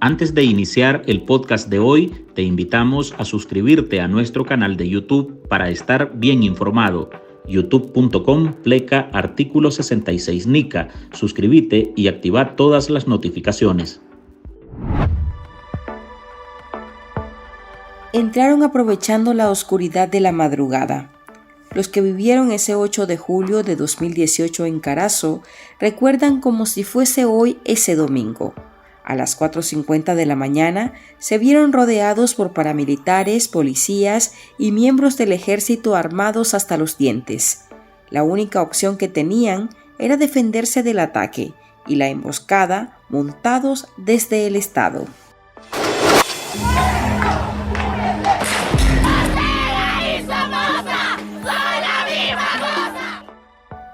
Antes de iniciar el podcast de hoy, te invitamos a suscribirte a nuestro canal de YouTube para estar bien informado. youtube.com/artículo 66 NICA. Suscríbete y activa todas las notificaciones. Entraron aprovechando la oscuridad de la madrugada. Los que vivieron ese 8 de julio de 2018 en Carazo recuerdan como si fuese hoy ese domingo. A las 4:50 de la mañana se vieron rodeados por paramilitares, policías y miembros del ejército armados hasta los dientes. La única opción que tenían era defenderse del ataque y la emboscada montados desde el Estado.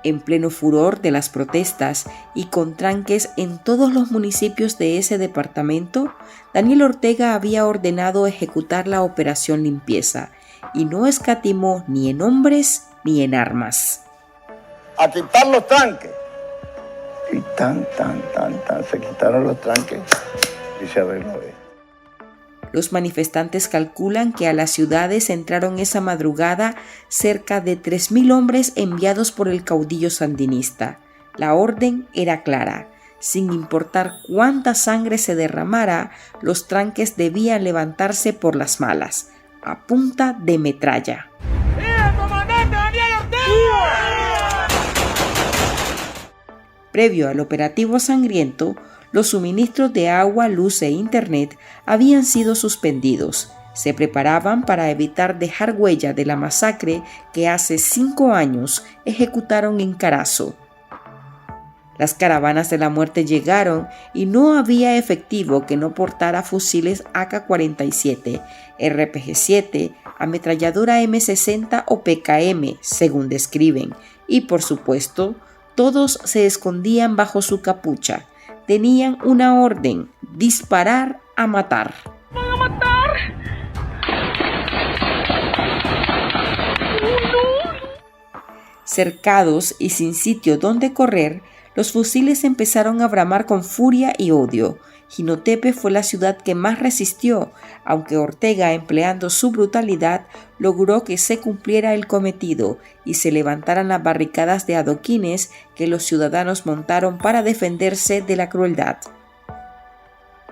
En pleno furor de las protestas y con tranques en todos los municipios de ese departamento, Daniel Ortega había ordenado ejecutar la operación limpieza y no escatimó ni en hombres ni en armas. A quitar los tranques. Y se quitaron los tranques y se arregló esto. Los manifestantes calculan que a las ciudades entraron esa madrugada cerca de 3.000 hombres enviados por el caudillo sandinista. La orden era clara. Sin importar cuánta sangre se derramara, los tranques debían levantarse por las malas, a punta de metralla. ¡Viva el comandante Daniel Ortega! Previo al operativo sangriento, los suministros de agua, luz e internet habían sido suspendidos. Se preparaban para evitar dejar huella de la masacre que hace 5 años ejecutaron en Carazo. Las caravanas de la muerte llegaron y no había efectivo que no portara fusiles AK-47, RPG-7, ametralladora M60 o PKM, según describen, y por supuesto, todos se escondían bajo su capucha. Tenían una orden: disparar a matar. ¡Van a matar! Cercados y sin sitio donde correr, los fusiles empezaron a bramar con furia y odio. Jinotepe fue la ciudad que más resistió, aunque Ortega, empleando su brutalidad, logró que se cumpliera el cometido y se levantaran las barricadas de adoquines que los ciudadanos montaron para defenderse de la crueldad.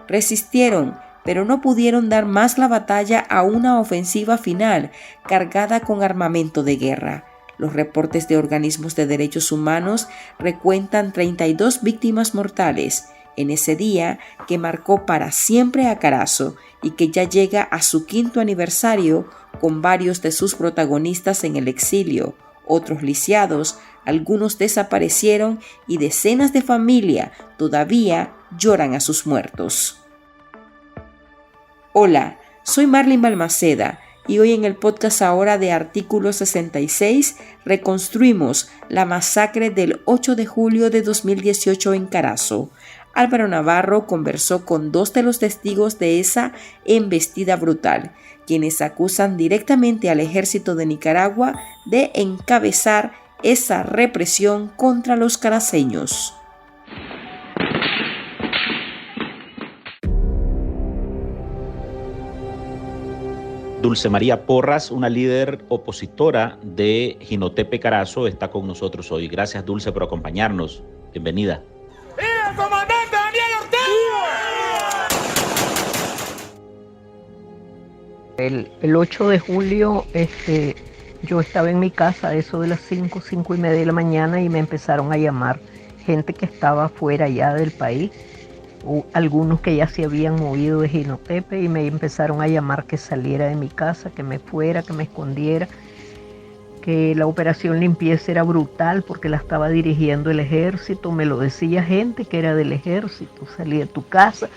Resistieron, pero no pudieron dar más la batalla a una ofensiva final cargada con armamento de guerra. Los reportes de organismos de derechos humanos recuentan 32 víctimas mortales en ese día que marcó para siempre a Carazo y que ya llega a su 5º aniversario con varios de sus protagonistas en el exilio, otros lisiados, algunos desaparecieron y decenas de familias todavía lloran a sus muertos. Hola, soy Marlene Balmaceda y hoy en el podcast ahora de Artículo 66 reconstruimos la masacre del 8 de julio de 2018 en Carazo. Álvaro Navarro conversó con 2 de los testigos de esa embestida brutal, quienes acusan directamente al ejército de Nicaragua de encabezar esa represión contra los caraceños. Dulce María Porras, una líder opositora de Jinotepe Carazo, está con nosotros hoy. Gracias, Dulce, por acompañarnos. Bienvenida. ¡Viva el comandante Daniel Ortega! El 8 de julio yo estaba en mi casa a eso de las 5:30 de la mañana y me empezaron a llamar gente que estaba fuera ya del país, algunos que ya se habían movido de Jinotepe, y me empezaron a llamar que saliera de mi casa, que me fuera, que me escondiera, que la operación limpieza era brutal porque la estaba dirigiendo el ejército. Me lo decía gente que era del ejército: salí de tu casa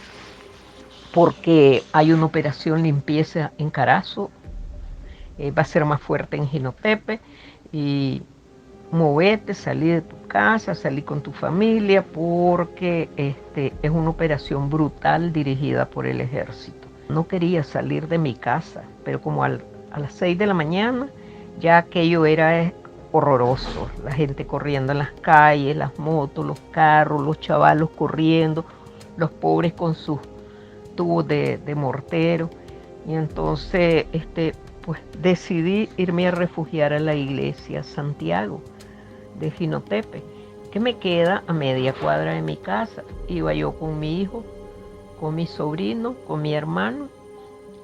porque hay una operación limpieza en Carazo, va a ser más fuerte en Jinotepe, y movete, salí de tu casa, salí con tu familia porque es una operación brutal dirigida por el ejército. No quería salir de mi casa, pero como a las 6 de la mañana ya aquello era horroroso. La gente corriendo en las calles, las motos, los carros, los chavalos corriendo, los pobres con sus tubos de mortero. Y entonces pues decidí irme a refugiar a la iglesia Santiago de Jinotepe, que me queda a media cuadra de mi casa. Iba yo con mi hijo, con mi sobrino, con mi hermano,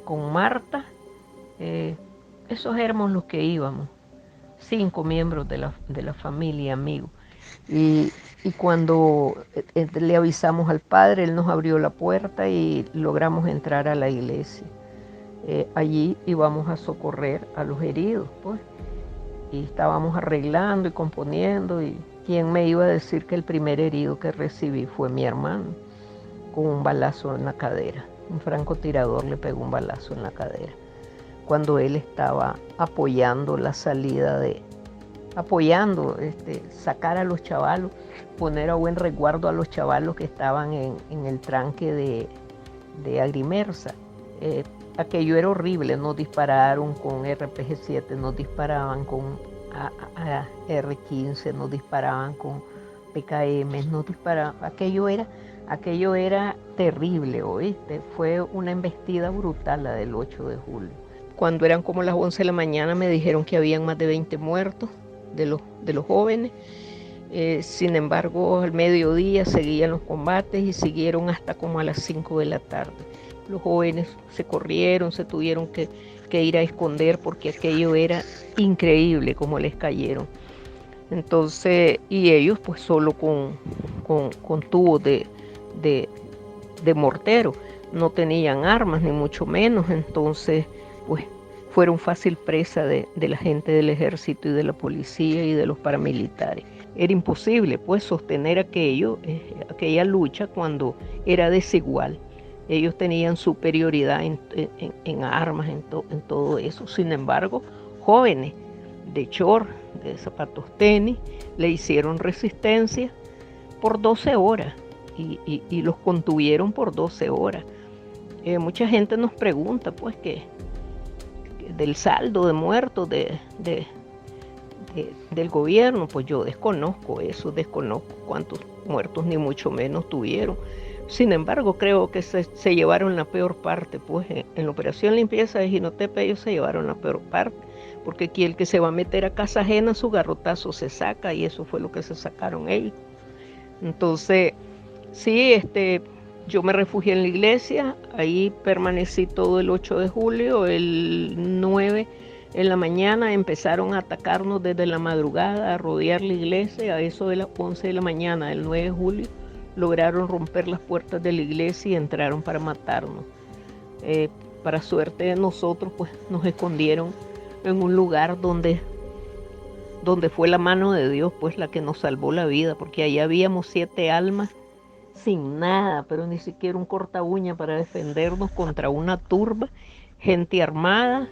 con Marta. Esos éramos los que íbamos, 5 miembros de la familia, amigos. Y cuando le avisamos al padre, él nos abrió la puerta y logramos entrar a la iglesia. Allí íbamos a socorrer a los heridos, pues. Y estábamos arreglando y componiendo. Y quién me iba a decir que el primer herido que recibí fue mi hermano, con un balazo en la cadera. Un francotirador le pegó un balazo en la cadera, cuando él estaba apoyando la salida sacar a los chavalos, poner a buen resguardo a los chavalos que estaban en el tranque de Agrimersa. Aquello era horrible, nos dispararon con RPG-7, nos disparaban con R-15, nos disparaban con PKM, nos disparaban. Aquello era terrible, ¿oíste? Fue una embestida brutal la del 8 de julio. Cuando eran como las 11 de la mañana me dijeron que habían más de 20 muertos de los jóvenes. Sin embargo, al mediodía seguían los combates y siguieron hasta como a las 5 de la tarde. Los jóvenes se corrieron, se tuvieron que ir a esconder porque aquello era increíble como les cayeron. Entonces, y ellos pues solo con tubos de mortero, no tenían armas ni mucho menos. Entonces pues fueron fácil presa de la gente del ejército y de la policía y de los paramilitares. Era imposible pues sostener aquella lucha cuando era desigual. Ellos tenían superioridad en armas, en todo eso. Sin embargo, jóvenes de short, de zapatos tenis, le hicieron resistencia por 12 horas y los contuvieron por 12 horas. Mucha gente nos pregunta pues que del saldo de muertos del gobierno. Pues yo desconozco eso, desconozco cuántos muertos ni mucho menos tuvieron. Sin embargo, creo que se llevaron la peor parte, pues en la operación limpieza de Jinotepe ellos se llevaron la peor parte, porque aquí el que se va a meter a casa ajena, su garrotazo se saca, y eso fue lo que se sacaron ellos. Entonces, sí, yo me refugié en la iglesia, ahí permanecí todo el 8 de julio, el 9 en la mañana empezaron a atacarnos desde la madrugada, a rodear la iglesia. A eso de las 11 de la mañana del 9 de julio lograron romper las puertas de la iglesia y entraron para matarnos. Para suerte de nosotros, pues nos escondieron en un lugar donde fue la mano de Dios, pues la que nos salvó la vida, porque allá habíamos 7 almas sin nada, pero ni siquiera un corta uña para defendernos contra una turba, gente armada,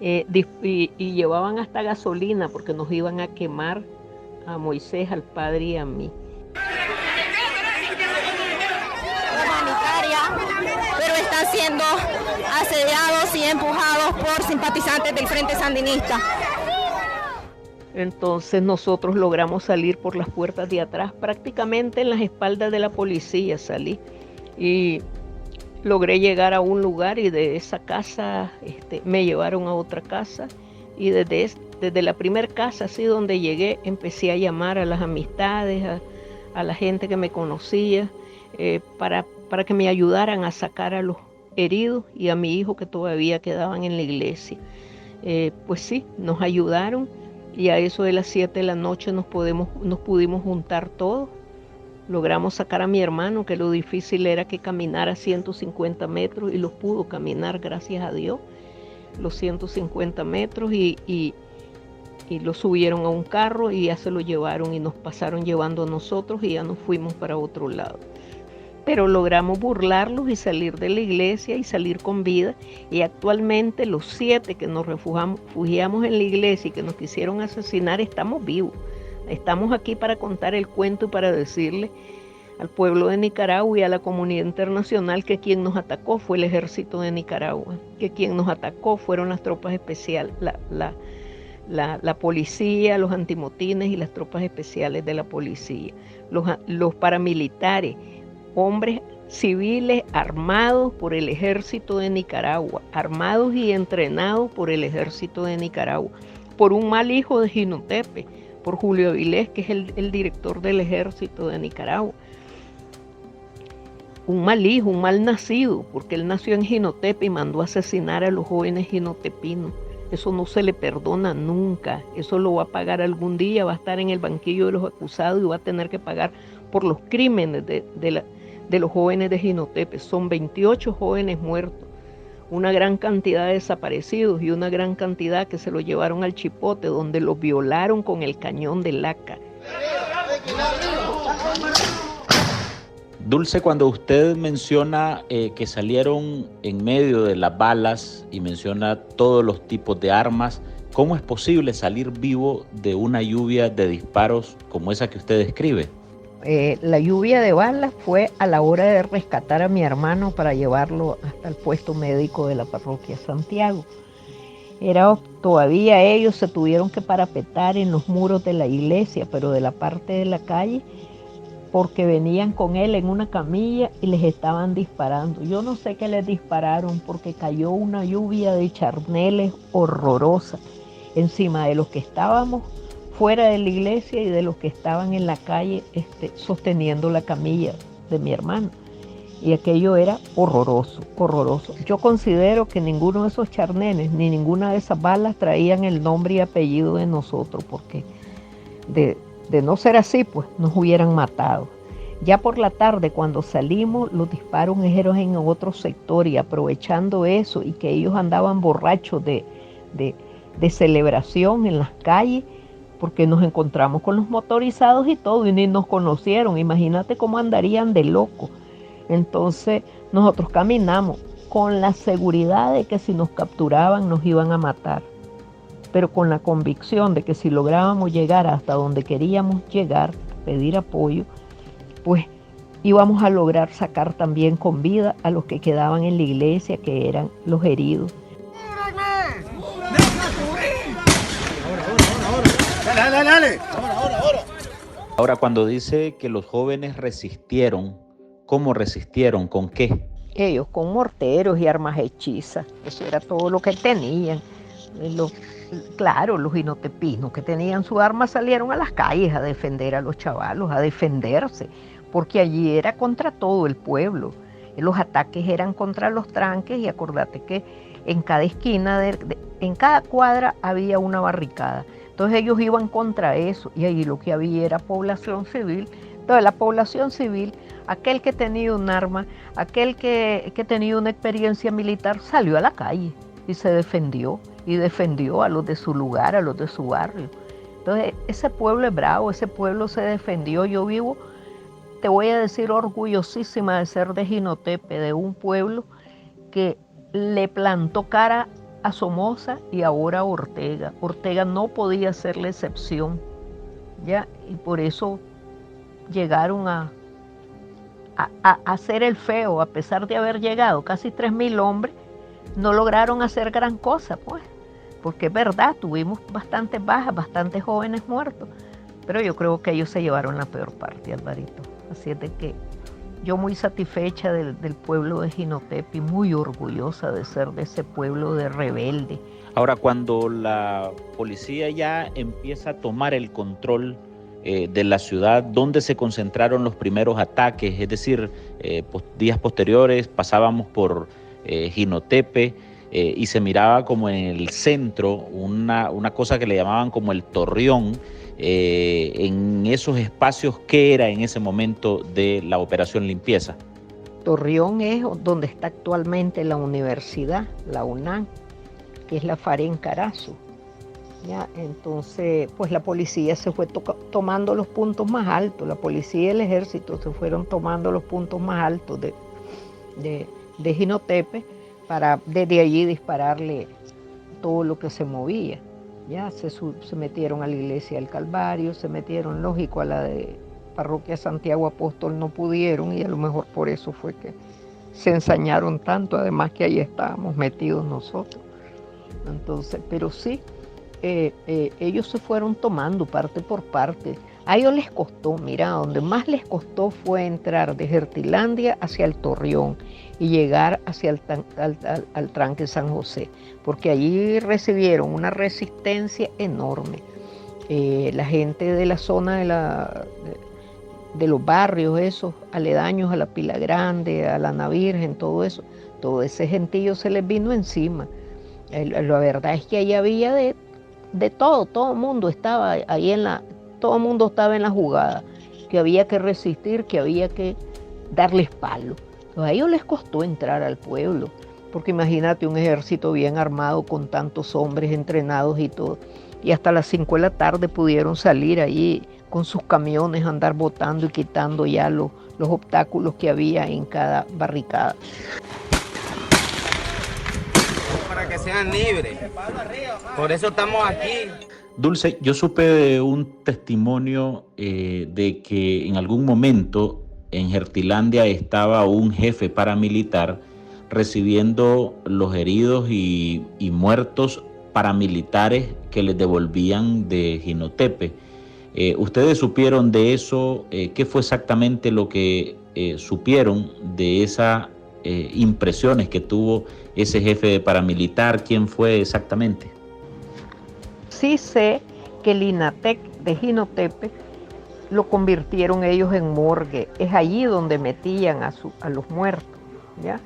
y llevaban hasta gasolina porque nos iban a quemar a Moisés, al padre y a mí. Pero están siendo asediados y empujados por simpatizantes del Frente Sandinista. Entonces nosotros logramos salir por las puertas de atrás, prácticamente en las espaldas de la policía salí, y logré llegar a un lugar, y de esa casa me llevaron a otra casa, y desde la primera casa, así donde llegué, empecé a llamar a las amistades, a la gente que me conocía, para que me ayudaran a sacar a los heridos y a mi hijo que todavía quedaban en la iglesia. Pues sí, nos ayudaron, y a eso de las 7 de la noche nos pudimos juntar todos. Logramos sacar a mi hermano, que lo difícil era que caminara 150 metros, y los pudo caminar, gracias a Dios, los 150 metros, y lo subieron a un carro y ya se lo llevaron y nos pasaron llevando a nosotros, y ya nos fuimos para otro lado. Pero logramos burlarlos y salir de la iglesia y salir con vida, y actualmente los 7 que nos refugiamos en la iglesia y que nos quisieron asesinar estamos vivos. Estamos aquí para contar el cuento y para decirle al pueblo de Nicaragua y a la comunidad internacional que quien nos atacó fue el ejército de Nicaragua, que quien nos atacó fueron las tropas especiales, la policía, los antimotines y las tropas especiales de la policía, los paramilitares, hombres civiles armados por el ejército de Nicaragua, armados y entrenados por el ejército de Nicaragua, por un mal hijo de Jinotepe, por Julio Avilés, que es el director del ejército de Nicaragua. Un mal hijo, un mal nacido, porque él nació en Jinotepe y mandó a asesinar a los jóvenes jinotepinos. Eso no se le perdona nunca, eso lo va a pagar algún día, va a estar en el banquillo de los acusados y va a tener que pagar por los crímenes de los jóvenes de Jinotepe. Son 28 jóvenes muertos, una gran cantidad de desaparecidos y una gran cantidad que se lo llevaron al Chipote, donde los violaron con el cañón de laca. Dulce, cuando usted menciona que salieron en medio de las balas y menciona todos los tipos de armas, ¿cómo es posible salir vivo de una lluvia de disparos como esa que usted describe? La lluvia de balas fue a la hora de rescatar a mi hermano para llevarlo hasta el puesto médico de la parroquia Santiago. Todavía ellos se tuvieron que parapetar en los muros de la iglesia, pero de la parte de la calle, porque venían con él en una camilla y les estaban disparando. Yo no sé qué les dispararon porque cayó una lluvia de charneles horrorosa encima de los que estábamos fuera de la iglesia y de los que estaban en la calle sosteniendo la camilla de mi hermano. Y aquello era horroroso, horroroso. Yo considero que ninguno de esos charneles ni ninguna de esas balas traían el nombre y apellido de nosotros, porque de no ser así, pues nos hubieran matado. Ya por la tarde, cuando salimos, los disparos eran en otro sector, y aprovechando eso y que ellos andaban borrachos de celebración en las calles, porque nos encontramos con los motorizados y todo, y ni nos conocieron. Imagínate cómo andarían de locos. Entonces nosotros caminamos con la seguridad de que si nos capturaban nos iban a matar, pero con la convicción de que si lográbamos llegar hasta donde queríamos llegar, pedir apoyo, pues íbamos a lograr sacar también con vida a los que quedaban en la iglesia, que eran los heridos. Dale. Ahora, cuando dice que los jóvenes resistieron, ¿cómo resistieron? ¿Con qué? Ellos con morteros y armas hechizas, eso era todo lo que tenían. Claro, los jinotepinos que tenían su arma salieron a las calles a defender a los chavalos, a defenderse, porque allí era contra todo el pueblo. Los ataques eran contra los tranques, y acordate que en cada esquina, en cada cuadra había una barricada. Entonces ellos iban contra eso, y allí lo que había era población civil. Entonces la población civil, aquel que tenía un arma, aquel que tenía una experiencia militar, salió a la calle y se defendió. Y defendió a los de su lugar, a los de su barrio. Entonces, ese pueblo es bravo, ese pueblo se defendió. Yo vivo, te voy a decir, orgullosísima de ser de Jinotepe, de un pueblo que le plantó cara a Somoza y ahora a Ortega. Ortega no podía ser la excepción, ¿ya? Y por eso llegaron a hacer el feo, a pesar de haber llegado casi 3.000 hombres, no lograron hacer gran cosa, pues. Porque es verdad, tuvimos bastantes bajas, bastantes jóvenes muertos, pero yo creo que ellos se llevaron la peor parte, Alvarito. Así es de que yo muy satisfecha del pueblo de Jinotepe y muy orgullosa de ser de ese pueblo de rebelde. Ahora, cuando la policía ya empieza a tomar el control de la ciudad, ¿dónde se concentraron los primeros ataques? Es decir, días posteriores pasábamos por Jinotepe, y se miraba como en el centro una cosa que le llamaban como el Torreón. En esos espacios, ¿qué era en ese momento de la operación limpieza? Torreón es donde está actualmente la universidad, la UNAM, que es la Farén Carazo. ¿Ya? Entonces, pues la policía se fue tomando los puntos más altos, la policía y el ejército se fueron tomando los puntos más altos de Jinotepe, para desde allí dispararle todo lo que se movía. Ya se metieron a la iglesia del Calvario, se metieron, lógico, a la de parroquia Santiago Apóstol no pudieron, y a lo mejor por eso fue que se ensañaron tanto, además que ahí estábamos metidos nosotros. Entonces, pero sí, ellos se fueron tomando parte por parte. A ellos les costó, mira, donde más les costó fue entrar de Gertilandia hacia el Torreón y llegar hacia al tranque San José, porque allí recibieron una resistencia enorme. La gente de la zona de los barrios esos aledaños a la Pila Grande, a la Ana Virgen, todo eso, todo ese gentío se les vino encima. La verdad es que ahí había de todo el mundo estaba ahí todo el mundo estaba en la jugada, que había que resistir, que había que darles palo. Entonces, a ellos les costó entrar al pueblo, porque imagínate un ejército bien armado con tantos hombres entrenados y todo. Y hasta las 5 de la tarde pudieron salir allí con sus camiones, andar botando y quitando ya los obstáculos que había en cada barricada. Para que sean libres. Por eso estamos aquí. Dulce, yo supe de un testimonio de que en algún momento en Gertilandia estaba un jefe paramilitar recibiendo los heridos y muertos paramilitares que les devolvían de Jinotepe. ¿Ustedes supieron de eso? ¿Qué fue exactamente lo que supieron de esas impresiones que tuvo ese jefe de paramilitar? ¿Quién fue exactamente? Sí sé que el INATEC de Jinotepe lo convirtieron ellos en morgue. Es allí donde metían a los muertos, ¿ya?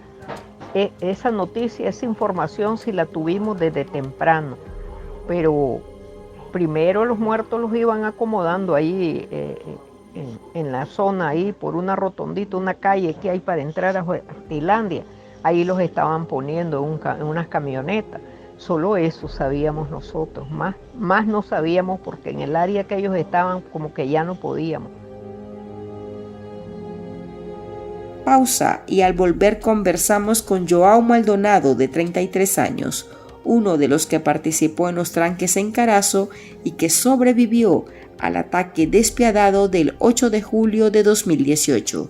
Esa noticia, esa información sí la tuvimos desde temprano, pero primero los muertos los iban acomodando ahí en la zona, ahí por una rotondita, una calle que hay para entrar a Gertilandia. Ahí los estaban poniendo en unas camionetas. Solo eso sabíamos nosotros, más no sabíamos porque en el área que ellos estaban como que ya no podíamos. Pausa y al volver conversamos con Joao Maldonado, de 33 años, uno de los que participó en los tranques en Carazo y que sobrevivió al ataque despiadado del 8 de julio de 2018.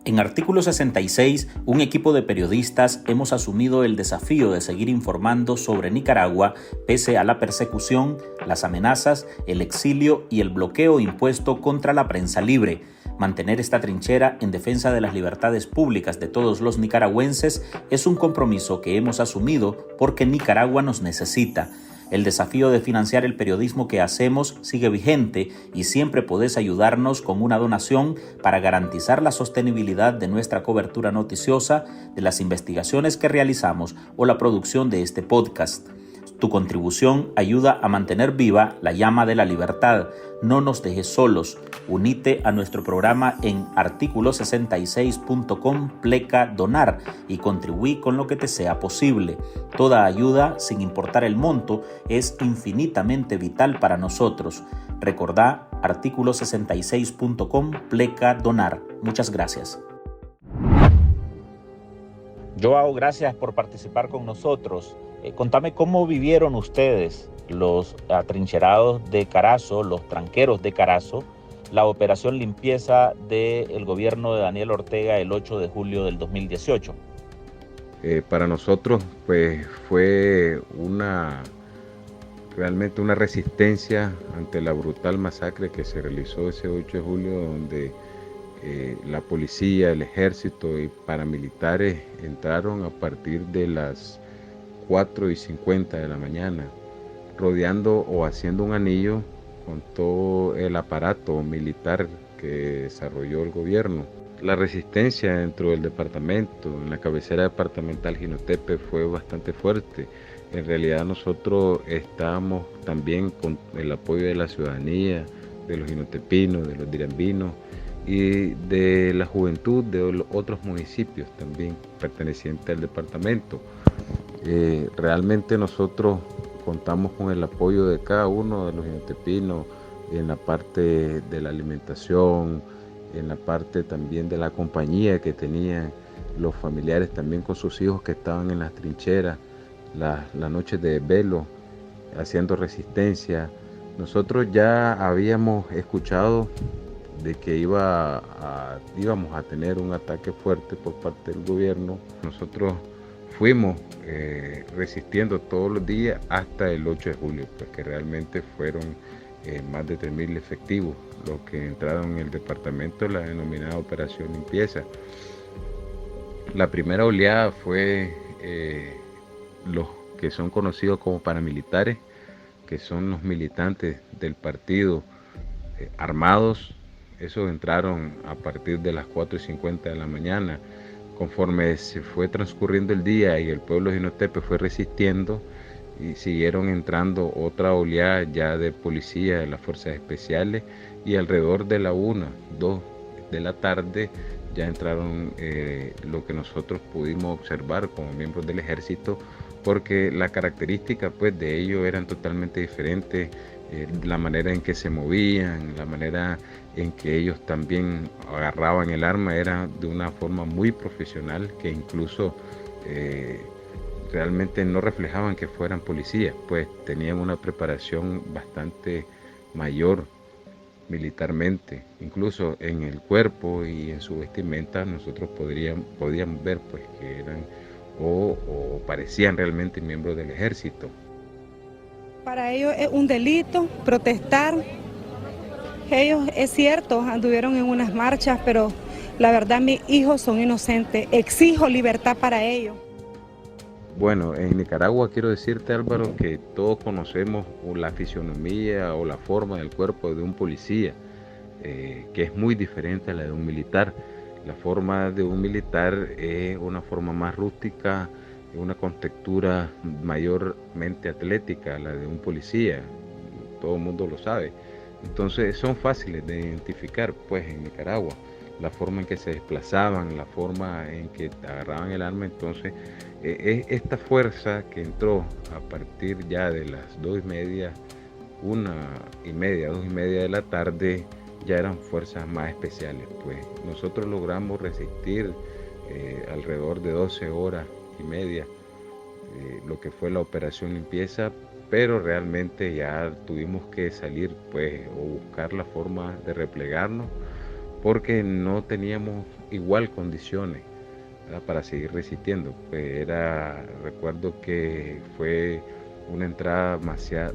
En Artículo 66, un equipo de periodistas hemos asumido el desafío de seguir informando sobre Nicaragua pese a la persecución, las amenazas, el exilio y el bloqueo impuesto contra la prensa libre. Mantener esta trinchera en defensa de las libertades públicas de todos los nicaragüenses es un compromiso que hemos asumido porque Nicaragua nos necesita. El desafío de financiar el periodismo que hacemos sigue vigente y siempre podés ayudarnos con una donación para garantizar la sostenibilidad de nuestra cobertura noticiosa, de las investigaciones que realizamos o la producción de este podcast. Tu contribución ayuda a mantener viva la llama de la libertad. No nos dejes solos. Unite a nuestro programa en articulo66.com/donar y contribuí con lo que te sea posible. Toda ayuda, sin importar el monto, es infinitamente vital para nosotros. Recordá articulo66.com/donar. Muchas gracias. Joao, gracias por participar con nosotros. Contame cómo vivieron ustedes, los atrincherados de Carazo, los tranqueros de Carazo, la operación limpieza del gobierno de Daniel Ortega el 8 de julio del 2018. Para nosotros pues fue realmente una resistencia ante la brutal masacre que se realizó ese 8 de julio, donde la policía, el ejército y paramilitares entraron a partir de las 4:50 de la mañana, rodeando o haciendo un anillo con todo el aparato militar que desarrolló el gobierno. La resistencia dentro del departamento, en la cabecera departamental Jinotepe, fue bastante fuerte. En realidad nosotros estábamos también con el apoyo de la ciudadanía, de los jinotepinos, de los dirambinos y de la juventud de los otros municipios también pertenecientes al departamento. Realmente nosotros contamos con el apoyo de cada uno de los jinotepinos en la parte de la alimentación, en la parte también de la compañía que tenían los familiares también con sus hijos que estaban en las trincheras, las noches de velo, haciendo resistencia. Nosotros ya habíamos escuchado de que íbamos a tener un ataque fuerte por parte del gobierno. Nosotros fuimos resistiendo todos los días hasta el 8 de julio, pues que realmente fueron más de 3.000 efectivos, los que entraron en el departamento, la denominada Operación Limpieza. La primera oleada fue los que son conocidos como paramilitares, que son los militantes del partido armados. Esos entraron a partir de las 4:50 de la mañana. Conforme se fue transcurriendo el día y el pueblo de Jinotepe fue resistiendo, y siguieron entrando otra oleada ya de policía, de las fuerzas especiales, y alrededor de la 1, 2 de la tarde ya entraron lo que nosotros pudimos observar como miembros del ejército, porque la característica pues de ellos eran totalmente diferentes, la manera en que se movían, la manera en que ellos también agarraban el arma era de una forma muy profesional, que incluso realmente no reflejaban que fueran policías, pues tenían una preparación bastante mayor militarmente, incluso en el cuerpo y en su vestimenta nosotros podíamos ver pues que eran o parecían realmente miembros del ejército. Para ellos es un delito protestar. Ellos, es cierto, anduvieron en unas marchas, pero la verdad mis hijos son inocentes. Exijo libertad para ellos. Bueno, en Nicaragua quiero decirte, Álvaro, que todos conocemos la fisionomía o la forma del cuerpo de un policía, que es muy diferente a la de un militar. La forma de un militar es una forma más rústica, una contextura mayormente atlética, la de un policía, todo el mundo lo sabe. Entonces son fáciles de identificar pues en Nicaragua, la forma en que se desplazaban, la forma en que agarraban el arma. Entonces esta fuerza que entró a partir ya de las 2:30, 1:30, 2:30 de la tarde, ya eran fuerzas más especiales. Pues nosotros logramos resistir alrededor de 12 horas y media lo que fue la Operación Limpieza, pero realmente ya tuvimos que salir pues o buscar la forma de replegarnos, porque no teníamos igual condiciones, ¿verdad?, para seguir resistiendo. Pues recuerdo que fue una entrada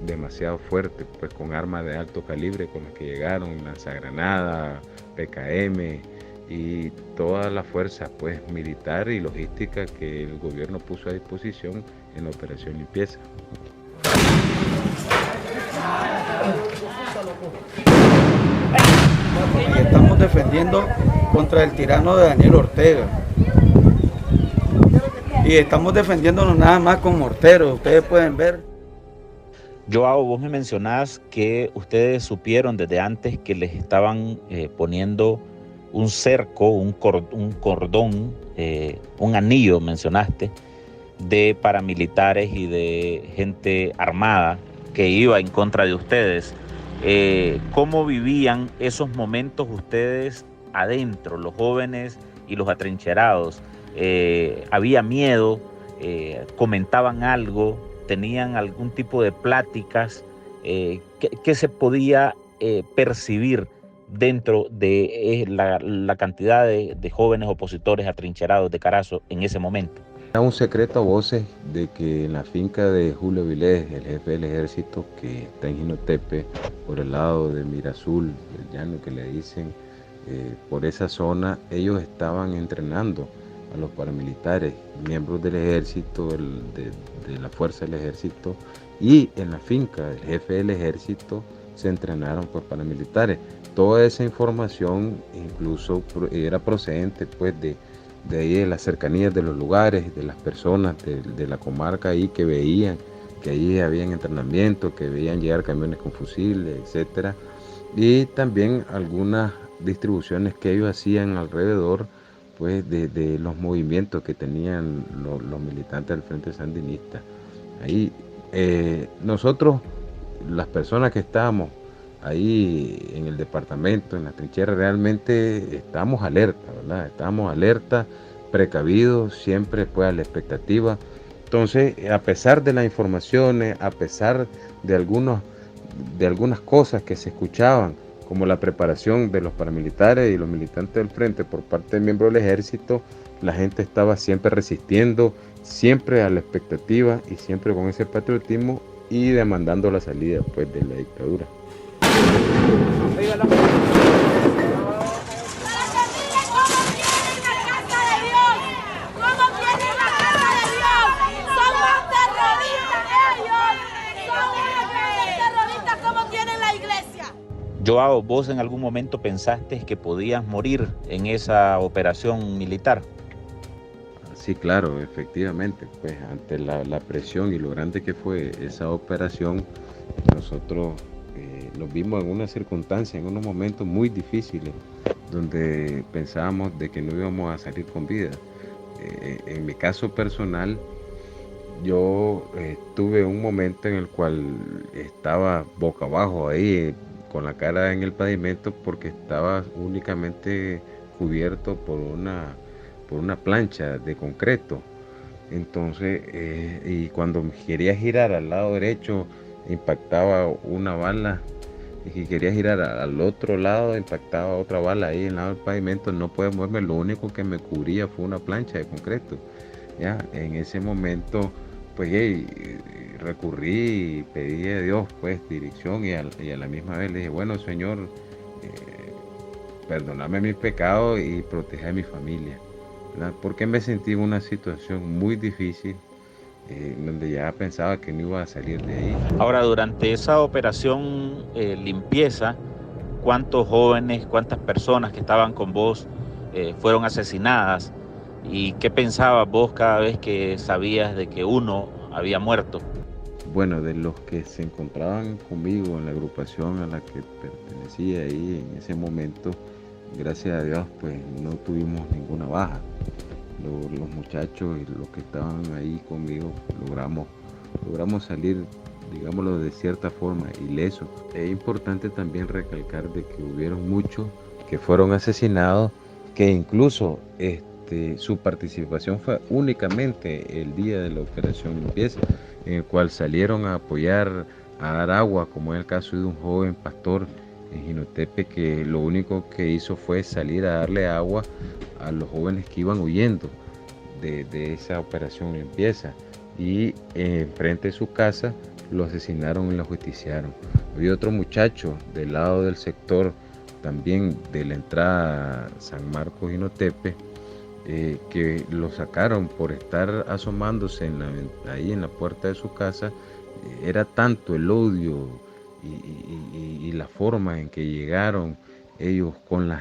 demasiado fuerte, pues con armas de alto calibre con las que llegaron, lanzagranadas, PKM y toda la fuerza pues militar y logística que el gobierno puso a disposición en la Operación Limpieza. Y estamos defendiendo contra el tirano de Daniel Ortega. Y estamos defendiéndonos nada más con morteros, ustedes pueden ver. Joao, vos me mencionás que ustedes supieron desde antes que les estaban poniendo un cerco, un cordón, un anillo, mencionaste, de paramilitares y de gente armada que iba en contra de ustedes. ¿Cómo vivían esos momentos ustedes adentro, los jóvenes y los atrincherados? ¿Había miedo? ¿Comentaban algo? ¿Tenían algún tipo de pláticas? ¿Qué se podía percibir dentro de la cantidad de jóvenes opositores atrincherados de Carazo en ese momento? Era un secreto a voces de que en la finca de Julio Vilés, el jefe del ejército, que está en Jinotepe, por el lado de Mirazul, el llano que le dicen, por esa zona, ellos estaban entrenando a los paramilitares, miembros del ejército, de la fuerza del ejército, y en la finca del jefe del ejército se entrenaron pues paramilitares. Toda esa información incluso era procedente pues de ahí, de las cercanías de los lugares, de las personas de la comarca ahí, que veían que ahí habían entrenamiento, que veían llegar camiones con fusiles, etcétera, y también algunas distribuciones que ellos hacían alrededor pues de los movimientos que tenían los militantes del Frente Sandinista. Ahí nosotros, las personas que estábamos ahí en el departamento, en la trinchera, realmente estábamos alerta, ¿verdad? Estábamos alerta, precavidos, siempre pues a la expectativa. Entonces, a pesar de las informaciones, a pesar de algunas cosas que se escuchaban, como la preparación de los paramilitares y los militantes del frente por parte de miembros del ejército, la gente estaba siempre resistiendo, siempre a la expectativa y siempre con ese patriotismo y demandando la salida pues de la dictadura. Joao, ¿vos en algún momento pensaste que podías morir en esa operación militar? Sí, claro, efectivamente, pues ante la presión y lo grande que fue esa operación, nosotros nos vimos en una circunstancia, en unos momentos muy difíciles, donde pensábamos de que no íbamos a salir con vida. En mi caso personal, yo tuve un momento en el cual estaba boca abajo ahí, con la cara en el pavimento, porque estaba únicamente cubierto por una plancha de concreto. Entonces, y cuando quería girar al lado derecho, impactaba una bala, y si quería girar al otro lado, impactaba otra bala ahí en el lado del pavimento. No podía moverme, lo único que me cubría fue una plancha de concreto. Ya, en ese momento, pues recurrí y pedí a Dios pues dirección, y a la misma vez le dije, bueno, Señor, perdóname mis pecados y protege a mi familia, ¿verdad? Porque me sentí en una situación muy difícil, donde ya pensaba que no iba a salir de ahí. Ahora, durante esa operación limpieza, ¿cuántos jóvenes, cuántas personas que estaban con vos fueron asesinadas? ¿Y qué pensabas vos cada vez que sabías de que uno había muerto? Bueno, de los que se encontraban conmigo en la agrupación a la que pertenecía ahí en ese momento, gracias a Dios, pues no tuvimos ninguna baja. Los muchachos y los que estaban ahí conmigo logramos salir, digámoslo de cierta forma, ilesos. Es importante también recalcar de que hubieron muchos que fueron asesinados, que incluso su participación fue únicamente el día de la operación limpieza, en el cual salieron a apoyar, a dar agua, como es el caso de un joven pastor en Jinotepe, que lo único que hizo fue salir a darle agua a los jóvenes que iban huyendo de esa operación limpieza, y enfrente de su casa lo asesinaron y lo ajusticiaron. Había otro muchacho del lado del sector, también de la entrada San Marcos Jinotepe, que lo sacaron por estar asomándose ahí en la puerta de su casa. Era tanto el odio y la forma en que llegaron ellos con las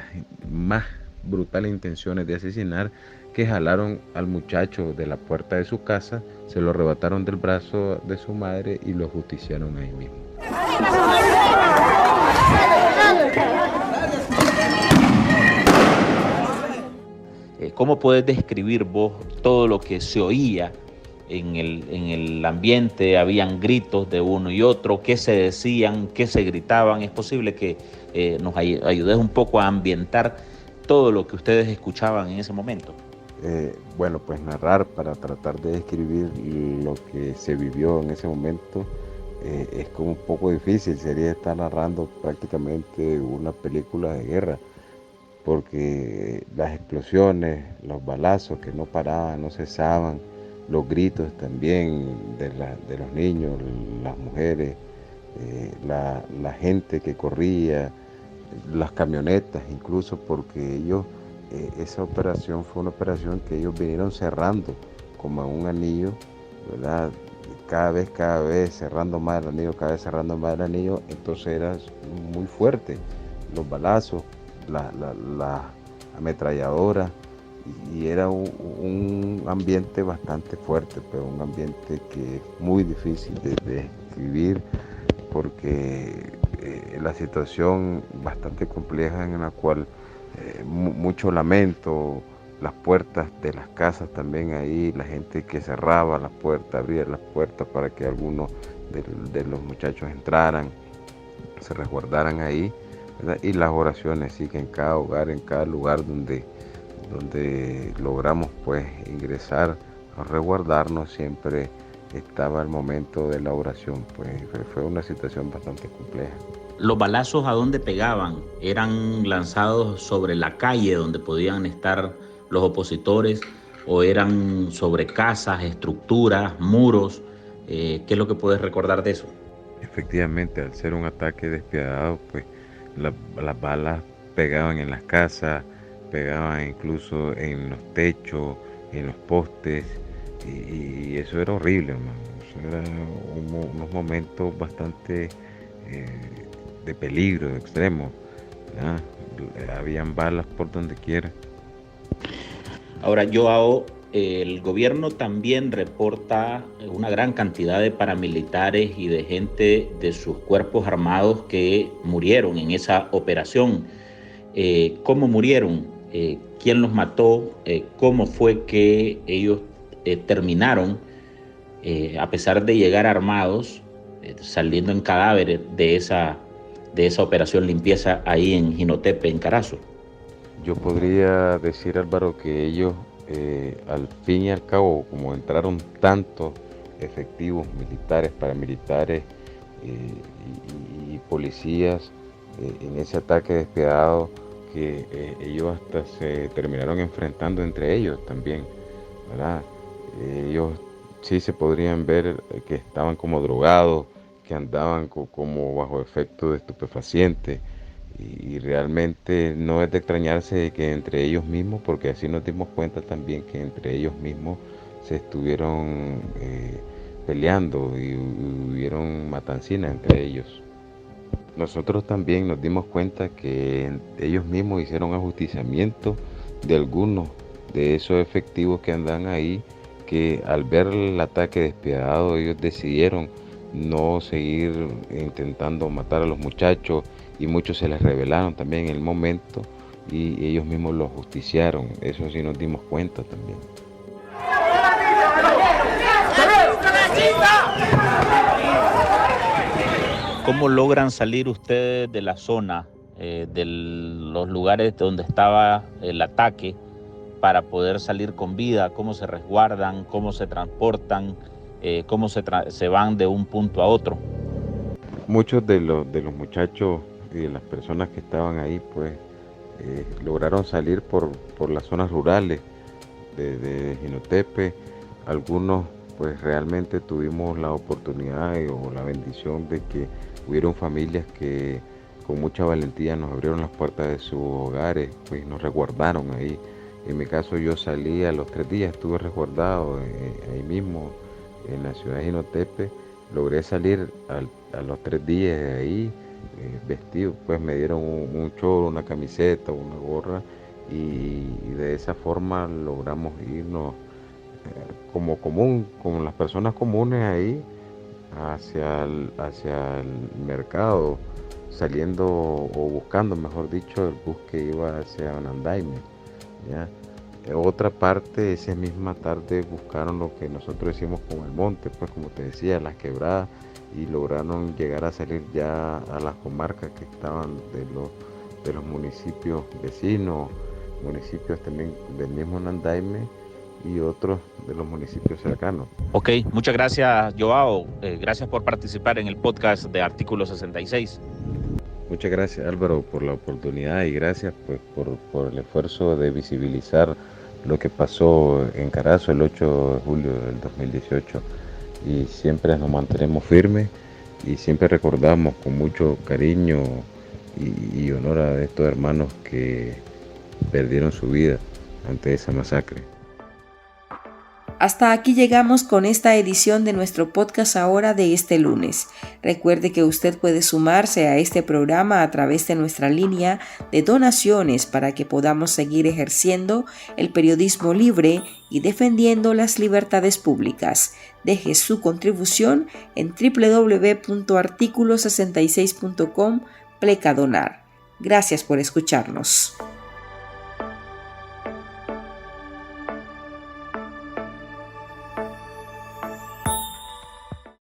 más brutales intenciones de asesinar, que jalaron al muchacho de la puerta de su casa, se lo arrebataron del brazo de su madre y lo ajusticiaron ahí mismo. ¿Cómo puedes describir vos todo lo que se oía en el ambiente? Habían gritos de uno y otro, qué se decían, qué se gritaban. Es posible que nos ayudes un poco a ambientar todo lo que ustedes escuchaban en ese momento. Bueno, pues narrar para tratar de describir lo que se vivió en ese momento es como un poco difícil. Sería estar narrando prácticamente una película de guerra, porque las explosiones, los balazos que no paraban, no cesaban, los gritos también de los niños, las mujeres, la gente que corría, las camionetas incluso, porque ellos, esa operación fue una operación que ellos vinieron cerrando como un anillo, ¿verdad? Cada vez cerrando más el anillo, cada vez cerrando más el anillo. Entonces era muy fuerte los balazos, la ametralladora, y era un ambiente bastante fuerte, pero un ambiente que es muy difícil de describir, porque la situación bastante compleja en la cual mucho lamento, las puertas de las casas también ahí, la gente que cerraba las puertas, abría las puertas para que algunos de los muchachos entraran, se resguardaran ahí, ¿verdad? Y las oraciones, sí, que en cada hogar, en cada lugar donde logramos pues ingresar a resguardarnos, siempre estaba el momento de la oración. Pues fue una situación bastante compleja. ¿Los balazos a dónde pegaban? ¿Eran lanzados sobre la calle donde podían estar los opositores, o eran sobre casas, estructuras, muros? ¿Qué es lo que puedes recordar de eso? Efectivamente, al ser un ataque despiadado, pues las balas pegaban en las casas, pegaban incluso en los techos, en los postes, y eso era horrible, hermano. Eso era unos momentos bastante peligro extremo, ¿verdad? Habían balas por donde quiera. Ahora, Joao, el gobierno también reporta una gran cantidad de paramilitares y de gente de sus cuerpos armados que murieron en esa operación. ¿Cómo murieron? ¿Quién los mató? ¿Cómo fue que ellos terminaron, a pesar de llegar armados, saliendo en cadáveres de esa operación limpieza ahí en Jinotepe, en Carazo? Yo podría decir, Álvaro, que ellos, al fin y al cabo, como entraron tantos efectivos militares, paramilitares y policías en ese ataque despiadado, que ellos hasta se terminaron enfrentando entre ellos también, ¿verdad? Ellos sí se podrían ver que estaban como drogados, que andaban como bajo efecto de estupefacientes, y realmente no es de extrañarse que entre ellos mismos, porque así nos dimos cuenta también que entre ellos mismos se estuvieron peleando y hubieron matancinas entre ellos. Nosotros también nos dimos cuenta que ellos mismos hicieron ajusticiamiento de algunos de esos efectivos que andan ahí, que al ver el ataque despiadado ellos decidieron no seguir intentando matar a los muchachos, y muchos se les rebelaron también en el momento y ellos mismos los justiciaron. Eso sí nos dimos cuenta también. ¿Cómo logran salir ustedes de la zona, de los lugares donde estaba el ataque, para poder salir con vida? ¿Cómo se resguardan? ¿Cómo se transportan? ¿Cómo se van de un punto a otro? Muchos de los muchachos y de las personas que estaban ahí, pues lograron salir por las zonas rurales de Jinotepe. Algunos pues realmente tuvimos la oportunidad o la bendición de que hubieron familias que con mucha valentía nos abrieron las puertas de sus hogares, pues nos resguardaron ahí. En mi caso yo salí a los 3 días, estuve resguardado ahí mismo en la ciudad de Jinotepe. Logré salir a los 3 días de ahí, vestido, pues me dieron un choro, una camiseta, una gorra, y de esa forma logramos irnos como las personas comunes ahí hacia el mercado, saliendo o buscando, mejor dicho, el bus que iba hacia Anandaime, ¿ya? Otra parte, esa misma tarde buscaron lo que nosotros decimos con el monte, pues como te decía, las quebradas, y lograron llegar a salir ya a las comarcas que estaban de los municipios vecinos, municipios también del mismo Anandaime y otros de los municipios cercanos. Ok, muchas gracias, Joao. Gracias por participar en el podcast de Artículo 66. Muchas gracias, Álvaro, por la oportunidad, y gracias pues por el esfuerzo de visibilizar lo que pasó en Carazo el 8 de julio del 2018. Y siempre nos mantenemos firmes y siempre recordamos con mucho cariño y honor a estos hermanos que perdieron su vida ante esa masacre. Hasta aquí llegamos con esta edición de nuestro podcast ahora de este lunes. Recuerde que usted puede sumarse a este programa a través de nuestra línea de donaciones para que podamos seguir ejerciendo el periodismo libre y defendiendo las libertades públicas. Deje su contribución en www.articulo66.com/donar. Gracias por escucharnos.